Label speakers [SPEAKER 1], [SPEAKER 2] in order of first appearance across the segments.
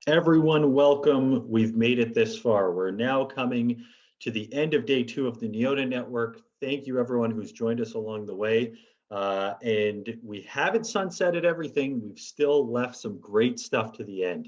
[SPEAKER 1] Everyone, welcome. We've made it this far. We're now coming to the end of day 2 of the Neota network. Thank you, everyone who's joined us along the way. And we haven't sunsetted everything. We've still left some great stuff to the end.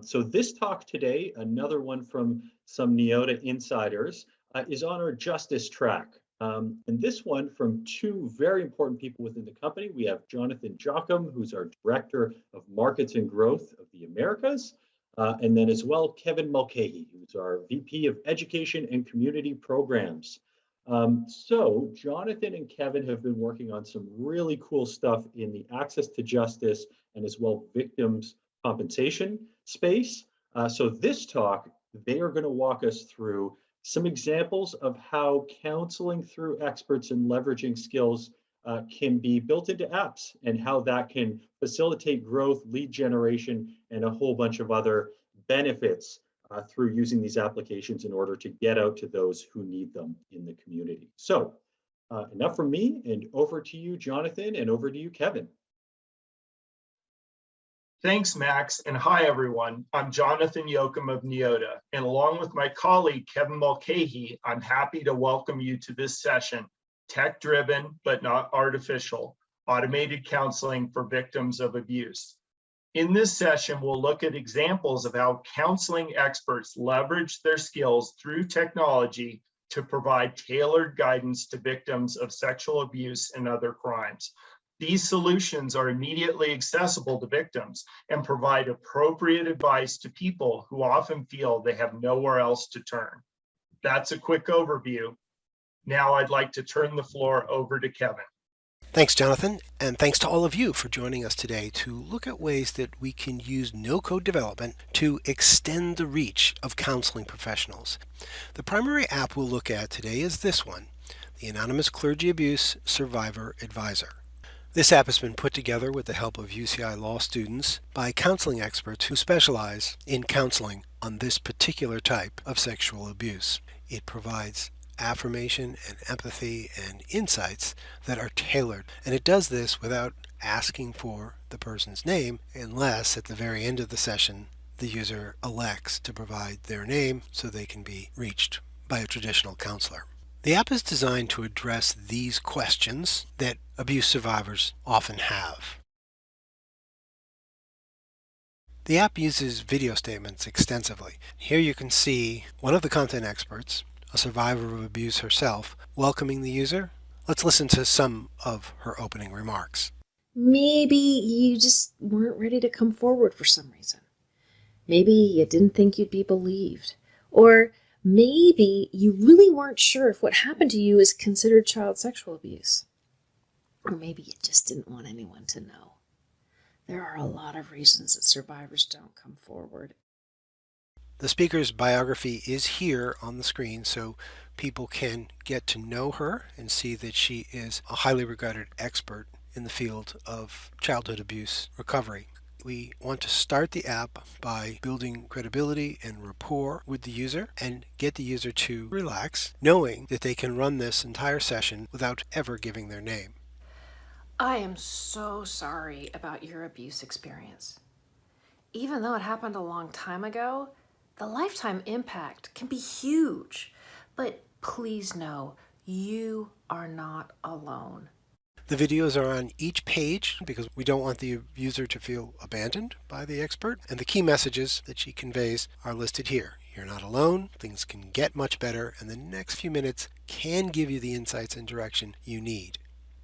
[SPEAKER 1] So this talk today, another one from some Neota insiders, is on our justice track. And this one from two very important people within the company. We have Jochem, who's our Director of Markets and Growth of the Americas, and then as well, Kevin Mulcahy, who's our VP of Education and Community Programs. So Jonathan and Kevin have been working on some really cool stuff in the access to justice and as well victims compensation space. So this talk, they are going to walk us through some examples of how counseling through experts and leveraging skills can be built into apps and how that can facilitate growth, lead generation, and a whole bunch of other benefits through using these applications in order to get out to those who need them in the community. So enough from me, and over to you, Jonathan, and over to you, Kevin.
[SPEAKER 2] Thanks, Max, and hi, everyone. I'm Jonathan Jochem of Neota, and along with my colleague, Kevin Mulcahy, I'm happy to welcome you to this session, Tech-Driven but Not Artificial, Automated Counseling for Victims of Abuse. In this session, we'll look at examples of how counseling experts leverage their skills through technology to provide tailored guidance to victims of sexual abuse and other crimes. These solutions are immediately accessible to victims and provide appropriate advice to people who often feel they have nowhere else to turn. That's a quick overview. Now I'd like to turn the floor over to Kevin.
[SPEAKER 3] Thanks, Jonathan, and thanks to all of you for joining us today to look at ways that we can use no-code development to extend the reach of counseling professionals. The primary app we'll look at today is this one, the Anonymous Clergy Abuse Survivor Advisor. This app has been put together with the help of UCI law students by counseling experts who specialize in counseling on this particular type of sexual abuse. It provides affirmation and empathy and insights that are tailored, and it does this without asking for the person's name unless at the very end of the session the user elects to provide their name so they can be reached by a traditional counselor. The app is designed to address these questions that abuse survivors often have. The app uses video statements extensively. Here you can see one of the content experts, a survivor of abuse herself, welcoming the user. Let's listen to some of her opening remarks.
[SPEAKER 4] Maybe you just weren't ready to come forward for some reason. Maybe you didn't think you'd be believed. Or maybe you really weren't sure if what happened to you is considered child sexual abuse. Or maybe you just didn't want anyone to know. There are a lot of reasons that survivors don't come forward.
[SPEAKER 3] The speaker's biography is here on the screen so people can get to know her and see that she is a highly regarded expert in the field of childhood abuse recovery. We want to start the app by building credibility and rapport with the user and get the user to relax, knowing that they can run this entire session without ever giving their name.
[SPEAKER 5] I am so sorry about your abuse experience. Even though it happened a long time ago, the lifetime impact can be huge. But please know, you are not alone.
[SPEAKER 3] The videos are on each page because we don't want the user to feel abandoned by the expert, and the key messages that she conveys are listed here. You're not alone, things can get much better, and the next few minutes can give you the insights and direction you need.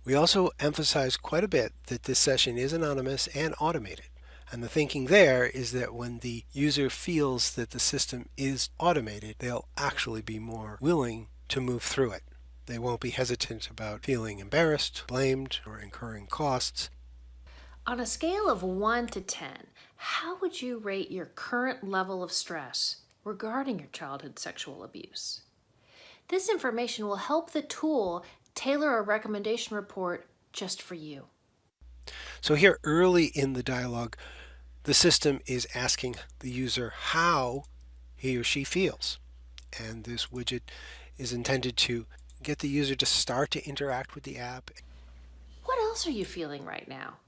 [SPEAKER 3] We also emphasize quite a bit that this session is anonymous and automated. And the thinking there is that when the user feels that the system is automated, they'll actually be more willing to move through it. They won't be hesitant about feeling embarrassed, blamed, or incurring costs.
[SPEAKER 5] On a scale of 1 to 10, how would you rate your current level of stress regarding your childhood sexual abuse? This information will help the tool tailor a recommendation report just for you.
[SPEAKER 3] So here early in the dialogue, the system is asking the user how he or she feels. And this widget is intended to get the user to start to interact with the app.
[SPEAKER 5] What else are you feeling right now?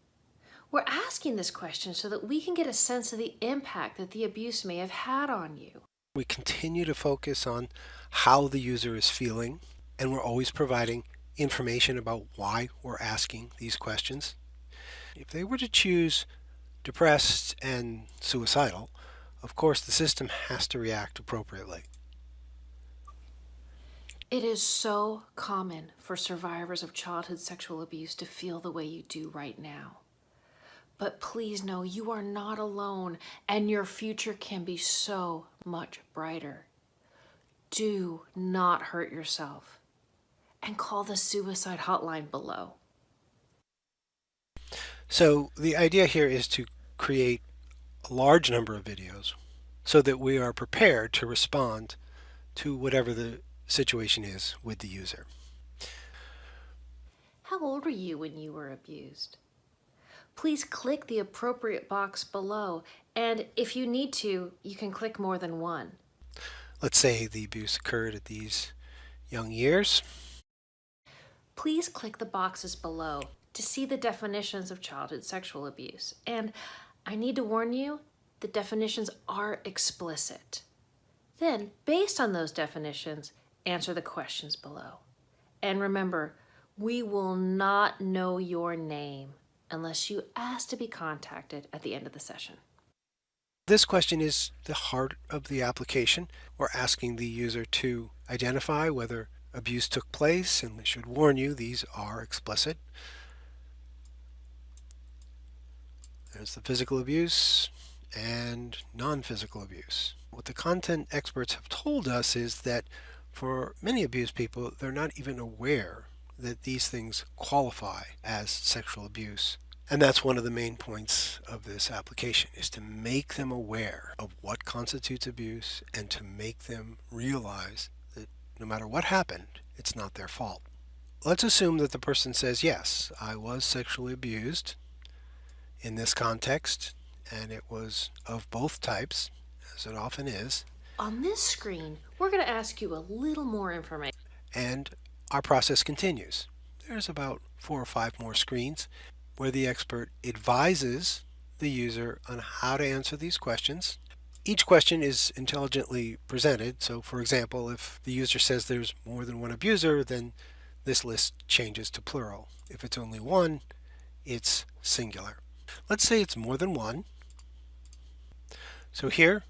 [SPEAKER 5] We're asking this question so that we can get a sense of the impact that the abuse may have had on you.
[SPEAKER 3] We continue to focus on how the user is feeling, and we're always providing information about why we're asking these questions. If they were to choose depressed and suicidal, of course the system has to react appropriately.
[SPEAKER 5] It is so common for survivors of childhood sexual abuse to feel the way you do right now. But please know you are not alone, and your future can be so much brighter. Do not hurt yourself, and call the suicide hotline below.
[SPEAKER 3] So the idea here is to create a large number of videos so that we are prepared to respond to whatever the situation is with the user.
[SPEAKER 5] How old were you when you were abused? Please click the appropriate box below, and if you need to, you can click more than one.
[SPEAKER 3] Let's say the abuse occurred at these young years.
[SPEAKER 5] Please click the boxes below to see the definitions of childhood sexual abuse. And I need to warn you, the definitions are explicit. Then, based on those definitions, answer the questions below. And remember, we will not know your name unless you ask to be contacted at the end of the session.
[SPEAKER 3] This question is the heart of the application. We're asking the user to identify whether abuse took place, and we should warn you, these are explicit. There's the physical abuse and non-physical abuse. What the content experts have told us is that for many abused people, they're not even aware that these things qualify as sexual abuse. And that's one of the main points of this application, is to make them aware of what constitutes abuse and to make them realize that no matter what happened, it's not their fault. Let's assume that the person says, yes, I was sexually abused in this context, and it was of both types, as it often is.
[SPEAKER 5] On this screen, we're going to ask you a little more information.
[SPEAKER 3] And our process continues. There's about 4 or 5 more screens where the expert advises the user on how to answer these questions. Each question is intelligently presented. So for example, if the user says there's more than one abuser, then this list changes to plural. If it's only one, it's singular. Let's say it's more than one. So here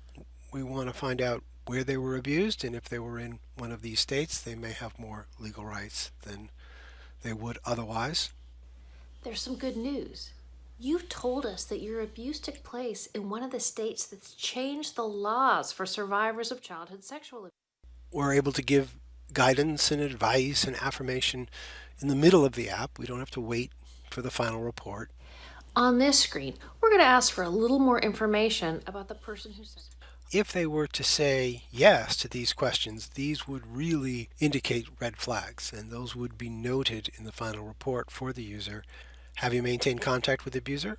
[SPEAKER 3] we want to find out where they were abused, and if they were in one of these states, they may have more legal rights than they would otherwise.
[SPEAKER 5] There's some good news. You've told us that your abuse took place in one of the states that's changed the laws for survivors of childhood sexual abuse.
[SPEAKER 3] We're able to give guidance and advice and affirmation in the middle of the app. We don't have to wait for the final report.
[SPEAKER 5] On this screen, we're going to ask for a little more information about the person who sent it.
[SPEAKER 3] If they were to say yes to these questions, these would really indicate red flags, and those would be noted in the final report for the user. Have you maintained contact with the abuser?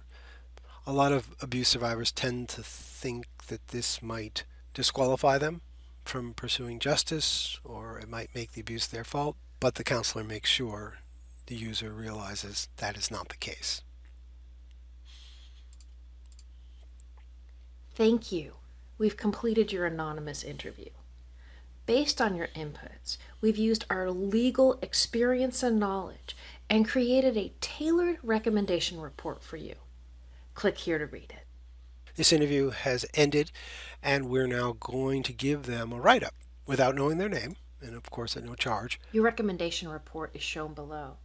[SPEAKER 3] A lot of abuse survivors tend to think that this might disqualify them from pursuing justice, or it might make the abuse their fault, but the counselor makes sure the user realizes that is not the case.
[SPEAKER 5] Thank you. We've completed your anonymous interview. Based on your inputs, we've used our legal experience and knowledge and created a tailored recommendation report for you. Click here to read it.
[SPEAKER 3] This interview has ended, and we're now going to give them a write-up without knowing their name, and of course at no charge.
[SPEAKER 5] Your recommendation report is shown below.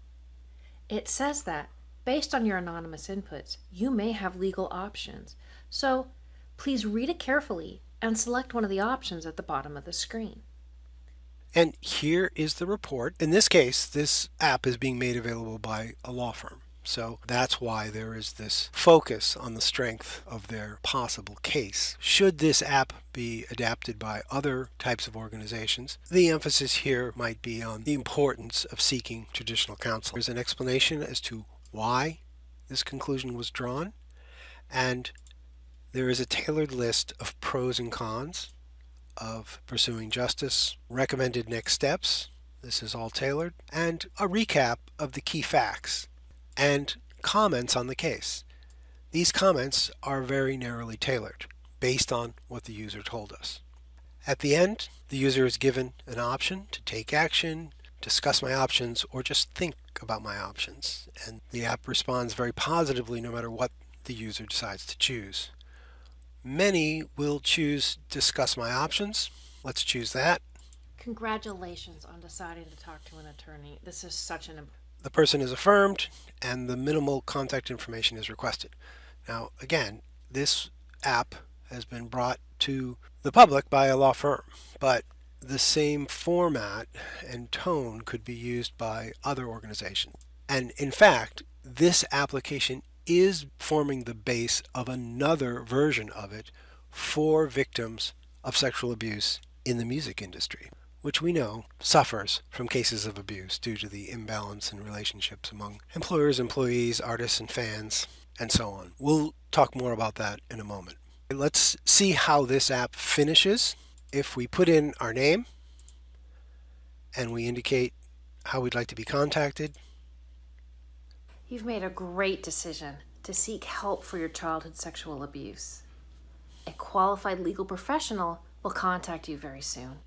[SPEAKER 5] It says that, based on your anonymous inputs, you may have legal options. So please read it carefully and select one of the options at the bottom of the screen.
[SPEAKER 3] And here is the report. In this case, this app is being made available by a law firm. So that's why there is this focus on the strength of their possible case. Should this app be adapted by other types of organizations, the emphasis here might be on the importance of seeking traditional counsel. There's an explanation as to why this conclusion was drawn, and there is a tailored list of pros and cons of pursuing justice, recommended next steps, this is all tailored, and a recap of the key facts and comments on the case. These comments are very narrowly tailored based on what the user told us. At the end, the user is given an option to take action, discuss my options, or just think about my options. And the app responds very positively no matter what the user decides to choose. Many will choose discuss my options. Let's choose that.
[SPEAKER 5] Congratulations on deciding to talk to an attorney. This is such an
[SPEAKER 3] The person is affirmed and the minimal contact information is requested. Now, again, this app has been brought to the public by a law firm, but the same format and tone could be used by other organizations. And in fact, this application is forming the base of another version of it for victims of sexual abuse in the music industry, which we know suffers from cases of abuse due to the imbalance in relationships among employers, employees, artists, and fans, and so on. We'll talk more about that in a moment. Let's see how this app finishes. If we put in our name and we indicate how we'd like to be contacted.
[SPEAKER 5] You've made a great decision to seek help for your childhood sexual abuse. A qualified legal professional will contact you very soon.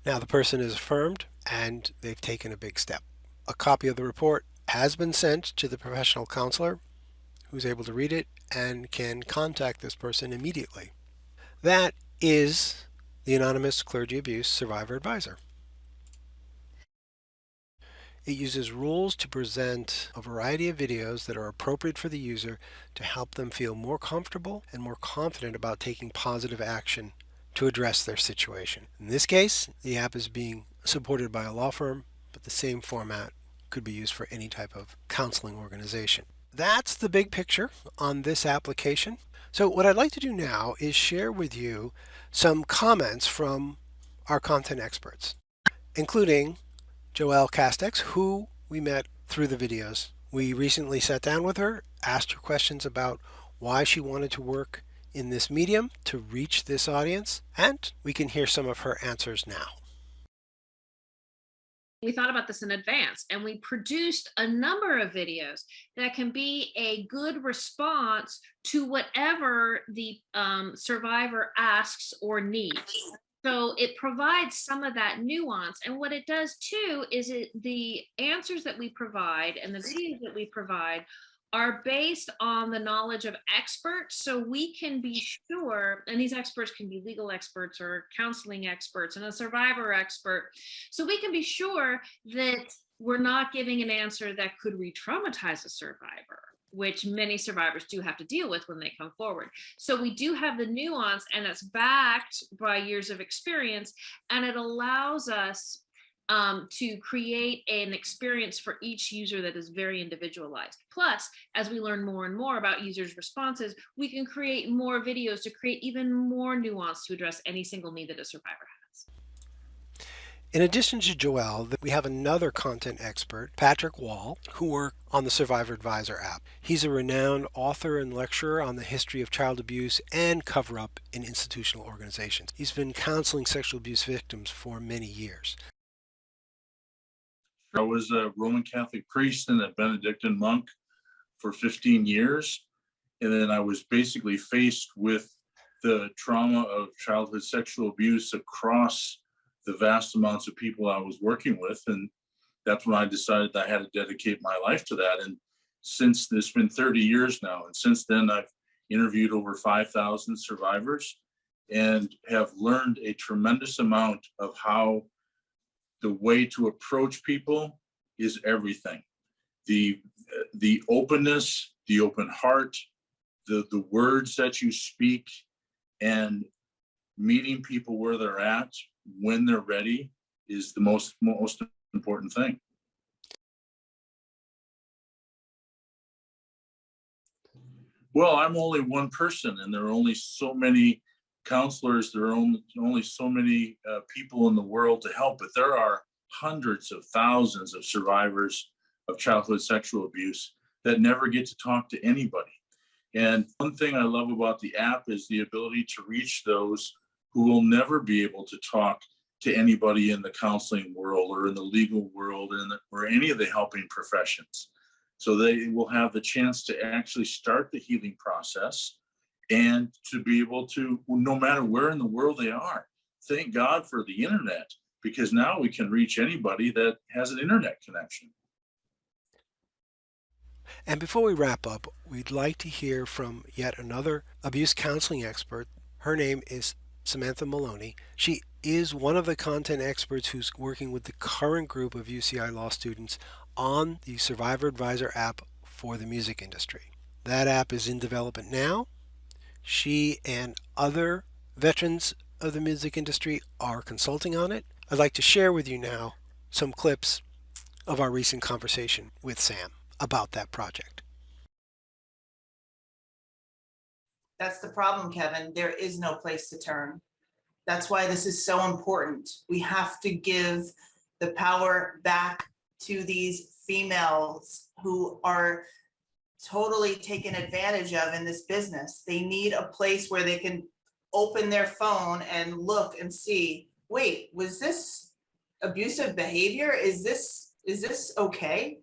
[SPEAKER 3] Now the person is affirmed and they've taken a big step. A copy of the report has been sent to the professional counselor who's able to read it and can contact this person immediately. That is the Anonymous Clergy Abuse Survivor Advisor. It uses rules to present a variety of videos that are appropriate for the user to help them feel more comfortable and more confident about taking positive action to address their situation. In this case, the app is being supported by a law firm, but the same format could be used for any type of counseling organization. That's the big picture on this application. So what I'd like to do now is share with you some comments from our content experts, including Joelle Castex, who we met through the videos. We recently sat down with her, asked her questions about why she wanted to work in this medium to reach this audience, and we can hear some of her answers now.
[SPEAKER 6] We thought about this in advance and we produced a number of videos that can be a good response to whatever the survivor asks or needs. So it provides some of that nuance. And what it does too is the answers that we provide and the videos that we provide are based on the knowledge of experts. So we can be sure, and these experts can be legal experts or counseling experts and a survivor expert. So we can be sure that we're not giving an answer that could re-traumatize a survivor, which many survivors do have to deal with when they come forward. So we do have the nuance, and it's backed by years of experience, and it allows us to create an experience for each user that is very individualized. Plus, as we learn more and more about users' responses, we can create more videos to create even more nuance to address any single need that a survivor has.
[SPEAKER 3] In addition to Joelle, we have another content expert, Patrick Wall, who worked on the Survivor Advisor app. He's a renowned author and lecturer on the history of child abuse and cover-up in institutional organizations. He's been counseling sexual abuse victims for many years.
[SPEAKER 7] I was a Roman Catholic priest and a Benedictine monk for 15 years. And then I was basically faced with the trauma of childhood sexual abuse across the vast amounts of people I was working with. And that's when I decided I had to dedicate my life to that. And since it's been 30 years now, and since then I've interviewed over 5,000 survivors and have learned a tremendous amount of how the way to approach people is everything. The openness, the open heart, the words that you speak, and meeting people where they're at when they're ready is the most important thing. Well, I'm only one person, and there are only so many counselors, there are only so many people in the world to help, but there are hundreds of thousands of survivors of childhood sexual abuse that never get to talk to anybody. And one thing I love about the app is the ability to reach those who will never be able to talk to anybody in the counseling world or in the legal world or any of the helping professions. So they will have the chance to actually start the healing process and to be able to, no matter where in the world they are. Thank God for the internet, because now we can reach anybody that has an internet connection.
[SPEAKER 3] And before we wrap up, we'd like to hear from yet another abuse counseling expert. Her name is Samantha Maloney. She is one of the content experts who's working with the current group of UCI law students on the Survivor Advisor app for the music industry. That app is in development now. She and other veterans of the music industry are consulting on it. I'd like to share with you now some clips of our recent conversation with Sam about that project.
[SPEAKER 8] That's the problem, Kevin. There is no place to turn. That's why this is so important. We have to give the power back to these females who are totally taken advantage of in this business. They need a place where they can open their phone and look and see, wait, was this abusive behavior? Is this okay?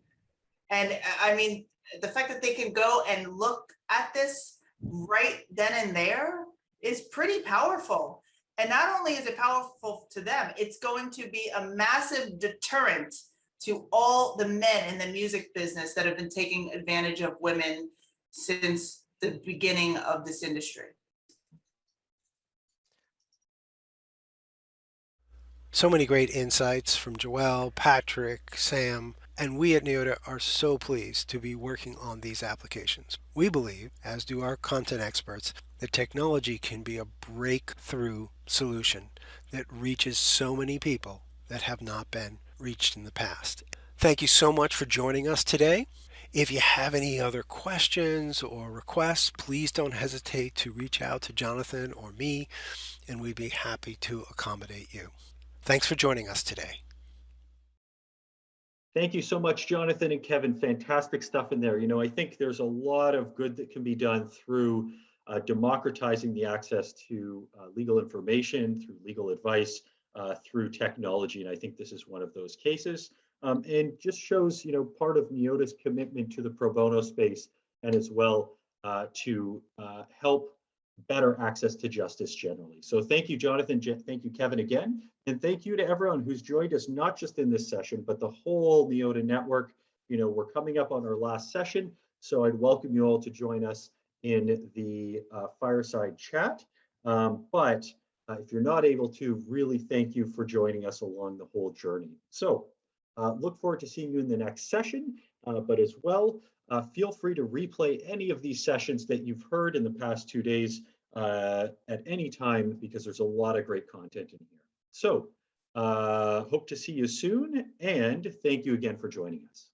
[SPEAKER 8] And I mean, the fact that they can go and look at this right then and there is pretty powerful. And not only is it powerful to them, it's going to be a massive deterrent to all the men in the music business that have been taking advantage of women since the beginning of this industry.
[SPEAKER 3] So many great insights from Joelle, Patrick, Sam, and we at Neota are so pleased to be working on these applications. We believe, as do our content experts, that technology can be a breakthrough solution that reaches so many people that have not been reached in the past. Thank you so much for joining us today. If you have any other questions or requests, please don't hesitate to reach out to Jonathan or me, and we'd be happy to accommodate you. Thanks for joining us today.
[SPEAKER 1] Thank you so much, Jonathan and Kevin. Fantastic stuff in there. You know, I think there's a lot of good that can be done through democratizing the access to legal information, through legal advice, through technology. And I think this is one of those cases. And just shows, you know, part of Neota's commitment to the pro bono space, and as well to help better access to justice generally. So thank you, Jonathan. Thank you, Kevin, again. And thank you to everyone who's joined us, not just in this session, but the whole Neota network. You know, we're coming up on our last session, so I'd welcome you all to join us in the fireside chat. But if you're not able to, really thank you for joining us along the whole journey. So look forward to seeing you in the next session, but as well, feel free to replay any of these sessions that you've heard in the past 2 days at any time, because there's a lot of great content in here. So hope to see you soon, and thank you again for joining us.